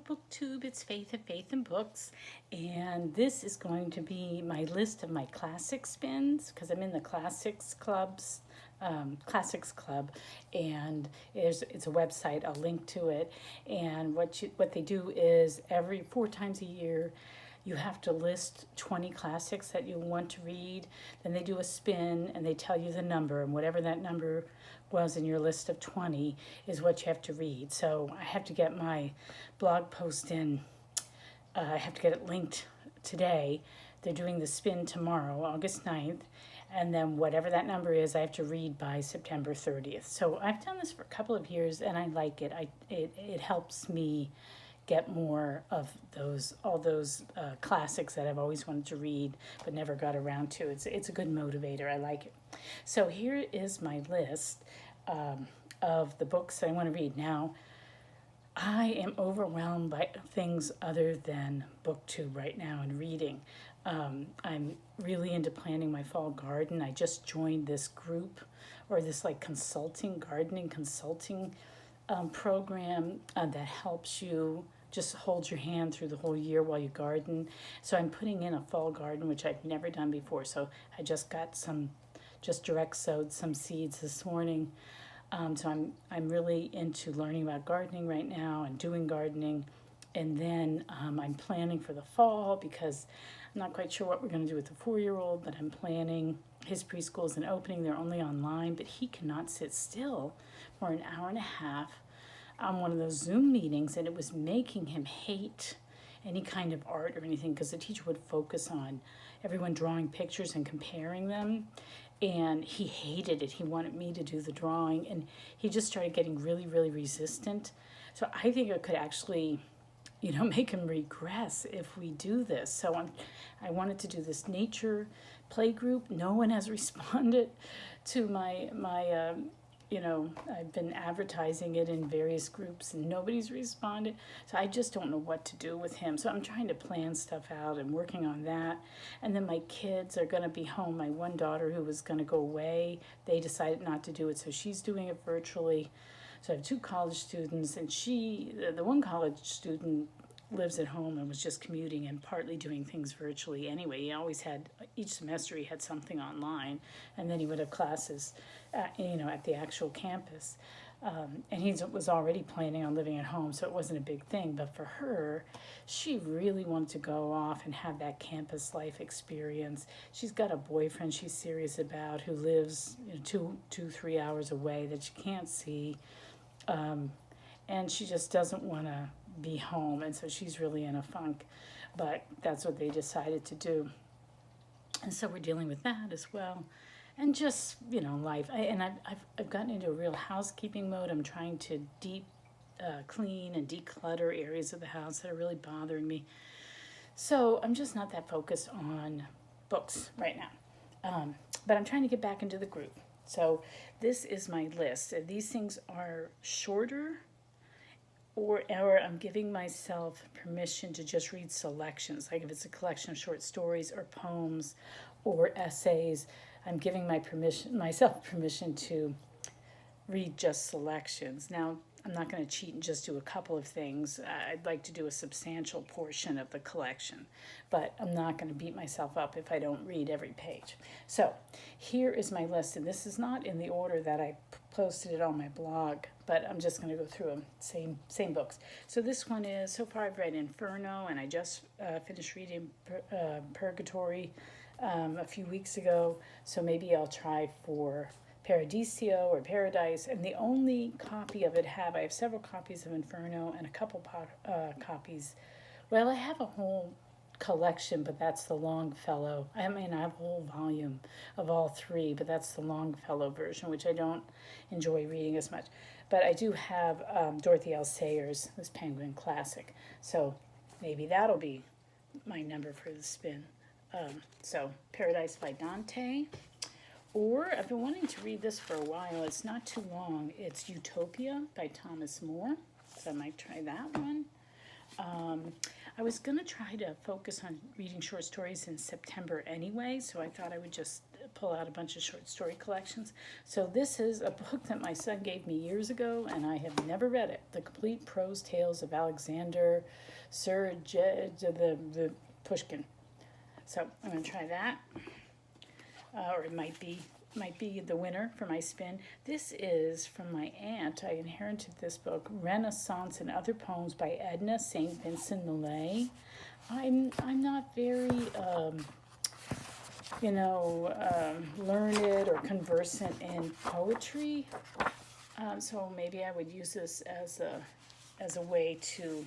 booktube. It's Faith at Faith and Books, and this is going to be my list of my classic spins because I'm in the classics club, and it's a website. I'll link to it. And what they do is every 4 times a year, you have to list 20 classics that you want to read. Then they do a spin and they tell you the number, and whatever that number was in your list of 20 is what you have to read. So I have to get my blog post in. I have to get it linked today. They're doing the spin tomorrow, August 9th. And then whatever that number is, I have to read by September 30th. So I've done this for a couple of years and I like it. It helps me get more of all those classics that I've always wanted to read but never got around to. It's a good motivator. I like it. So here is my list of the books I want to read. Now, I am overwhelmed by things other than booktube right now and reading. I'm really into planning my fall garden. I just joined this group, or this like gardening consulting program that helps you just hold your hand through the whole year while you garden. So I'm putting in a fall garden, which I've never done before. So I just got direct sowed some seeds this morning. So I'm really into learning about gardening right now and doing gardening. And then I'm planning for the fall because I'm not quite sure what we're going to do with the 4-year-old, but I'm planning. His preschool isn't opening. They're only online, but he cannot sit still for an hour and a half on one of those Zoom meetings, and it was making him hate any kind of art or anything because the teacher would focus on everyone drawing pictures and comparing them, and he hated it. He wanted me to do the drawing, and he just started getting really, really resistant. So I think it could actually, make him regress if we do this. So I wanted to do this nature play group. No one has responded to my I've been advertising it in various groups and nobody's responded. So I just don't know what to do with him. So I'm trying to plan stuff out and working on that. And then my kids are going to be home. My one daughter who was going to go away, they decided not to do it. So she's doing it virtually. So I have 2 college students, and the one college student lives at home and was just commuting and partly doing things virtually anyway. Each semester he had something online, and then he would have classes at the actual campus. And he was already planning on living at home, so it wasn't a big thing. But for her, she really wanted to go off and have that campus life experience. She's got a boyfriend she's serious about who lives 2-3 hours away that she can't see. And she just doesn't want to be home, and so she's really in a funk, but that's what they decided to do. And so we're dealing with that as well, and just life. I've gotten into a real housekeeping mode. I'm trying to deep clean and declutter areas of the house that are really bothering me. So I'm just not that focused on books right now, but I'm trying to get back into the groove. So this is my list. These things are shorter, or I'm giving myself permission to just read selections. Like if it's a collection of short stories or poems or essays, I'm giving myself permission to read just selections. Now, I'm not going to cheat and just do a couple of things. I'd like to do a substantial portion of the collection, but I'm not going to beat myself up if I don't read every page. So here is my list, and this is not in the order that I posted it on my blog, but I'm just going to go through them, same books. So this one is, so far I've read Inferno, and I just finished reading Purgatory a few weeks ago, so maybe I'll try for Paradiso or Paradise. And the only copy of it I have several copies of Inferno and a couple copies. Well, I have a whole collection, but that's the Longfellow. I have a whole volume of all 3, but that's the Longfellow version, which I don't enjoy reading as much. But I do have Dorothy L. Sayers, this Penguin classic. So maybe that'll be my number for the spin. So Paradise by Dante. Or I've been wanting to read this for a while. It's not too long. It's Utopia by Thomas More. So I might try that one. I was going to try to focus on reading short stories in September anyway, so I thought I would just pull out a bunch of short story collections. So this is a book that my son gave me years ago, and I have never read it. The Complete Prose Tales of Alexander the Pushkin. So I'm going to try that, or it might be the winner for my spin. This is from my aunt. I inherited this book, Renaissance and Other Poems by Edna St. Vincent Millay. I'm not very, learned or conversant in poetry, so maybe I would use this as a way to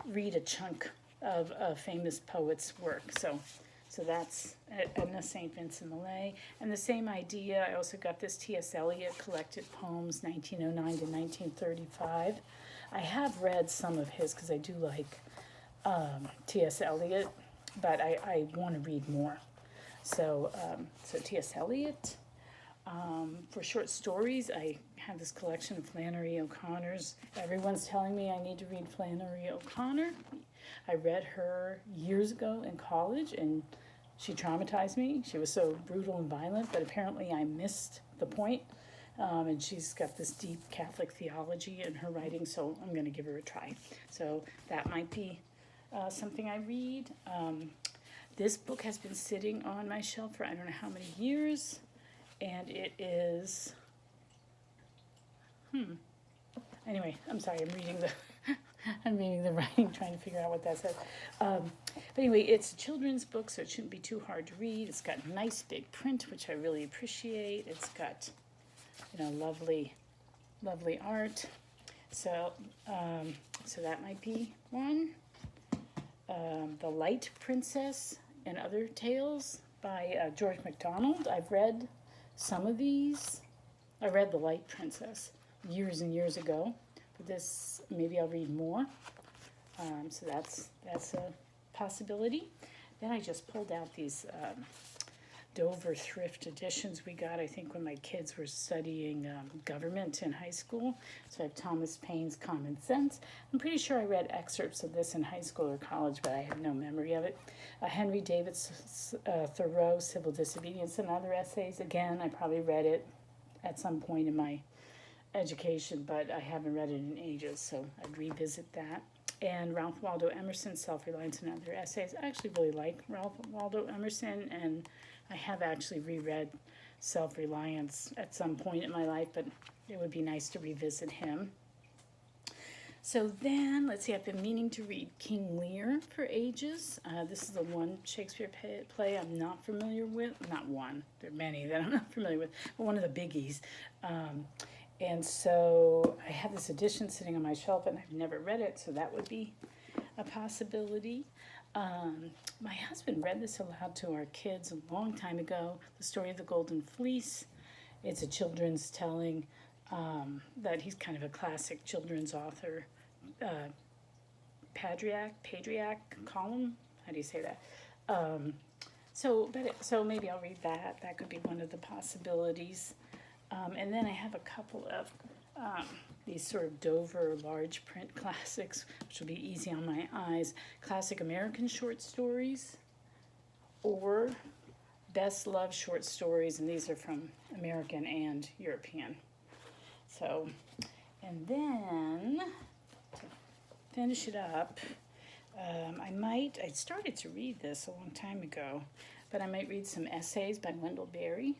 read a chunk of a famous poet's work. So that's Edna St. Vincent Millay. And the same idea, I also got this T.S. Eliot Collected Poems, 1909 to 1935. I have read some of his because I do like T.S. Eliot, but I want to read more. So T.S. Eliot. For short stories, I have this collection of Flannery O'Connor's. Everyone's telling me I need to read Flannery O'Connor. I read her years ago in college, and she traumatized me. She was so brutal and violent, but apparently I missed the point. And she's got this deep Catholic theology in her writing, so I'm going to give her a try. So that might be something I read. This book has been sitting on my shelf for I don't know how many years, and it is... Anyway, I'm sorry, I'm reading the writing, trying to figure out what that says. But anyway, it's a children's book, so it shouldn't be too hard to read. It's got nice big print, which I really appreciate. It's got, lovely, lovely art. So that might be one. The Light Princess and Other Tales by George Mcdonald. I've read some of these. I read The Light Princess years and years ago. But this, maybe I'll read more. So that's a possibility. Then I just pulled out these Dover thrift editions we got, I think, when my kids were studying government in high school. So I have Thomas Payne's Common Sense. I'm pretty sure I read excerpts of this in high school or college, but I have no memory of it. Henry David Thoreau, Civil Disobedience and Other Essays. Again, I probably read it at some point in my education, but I haven't read it in ages, so I'd revisit that. And Ralph Waldo Emerson's Self-Reliance and Other Essays. I actually really like Ralph Waldo Emerson, and I have actually reread Self-Reliance at some point in my life, but it would be nice to revisit him. So then, let's see, I've been meaning to read King Lear for ages. This is the one Shakespeare play I'm not familiar with. Not one, there are many that I'm not familiar with, but one of the biggies. And so I have this edition sitting on my shelf, and I've never read it, so that would be a possibility. My husband read this aloud to our kids a long time ago, The Story of the Golden Fleece. It's a children's telling that he's kind of a classic children's author. Patriarch column, how do you say that? So maybe I'll read that. That could be one of the possibilities. And then I have a couple of these sort of Dover large print classics, which will be easy on my eyes. Classic American short stories or best loved short stories, and these are from American and European. So, and then to finish it up, I started to read this a long time ago, but I might read some essays by Wendell Berry.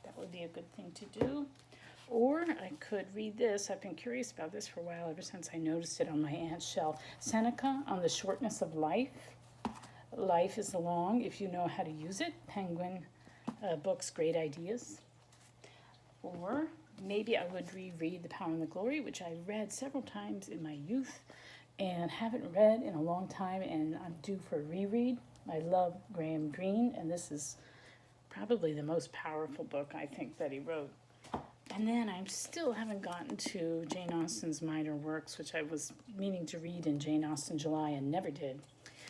That would be a good thing to do. Or I could read this. I've been curious about this for a while, ever since I noticed it on my aunt's shelf. Seneca on the Shortness of Life. Life is long if you know how to use it. Penguin Books, Great Ideas. Or maybe I would reread The Power and the Glory, which I read several times in my youth and haven't read in a long time, and I'm due for a reread. I love Graham Greene, and this is probably the most powerful book I think that he wrote. And then I still haven't gotten to Jane Austen's minor works, which I was meaning to read in Jane Austen July and never did.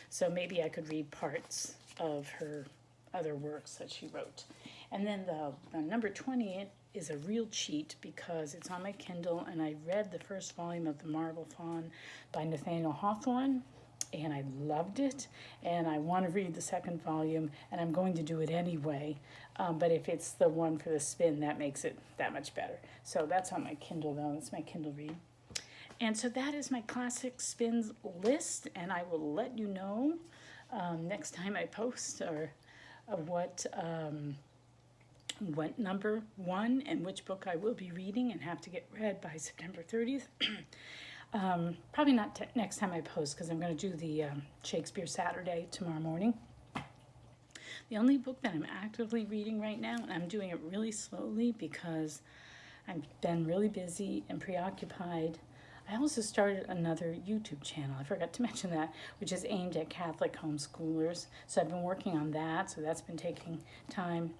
So maybe I could read parts of her other works that she wrote. And then the number 20 is a real cheat because it's on my Kindle, and I read the first volume of The Marble Fawn by Nathaniel Hawthorne, and I loved it, and I want to read the second volume, and I'm going to do it anyway. But if it's the one for the spin, that makes it that much better. So that's on my Kindle, though. That's my Kindle read. And so that is my classic spins list, and I will let you know next time I post or what number one and which book I will be reading and have to get read by September 30th. Probably not next time I post, because I'm going to do the Shakespeare Saturday tomorrow morning. The only book that I'm actively reading right now, and I'm doing it really slowly because I've been really busy and preoccupied. I also started another YouTube channel, I forgot to mention that, which is aimed at Catholic homeschoolers. So I've been working on that, so that's been taking time.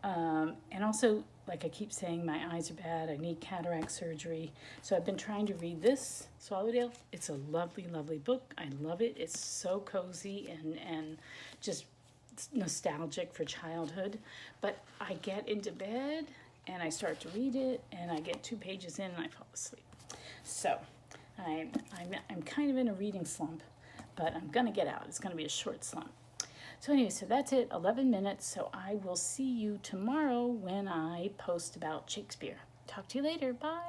And also, like I keep saying, my eyes are bad. I need cataract surgery. So I've been trying to read this, Swallowdale. It's a lovely, lovely book. I love it. It's so cozy and just nostalgic for childhood. But I get into bed and I start to read it, and I get 2 pages in and I fall asleep. So I'm kind of in a reading slump, but I'm going to get out. It's going to be a short slump. So anyway, so that's it, 11 minutes. So I will see you tomorrow when I post about Shakespeare. Talk to you later. Bye.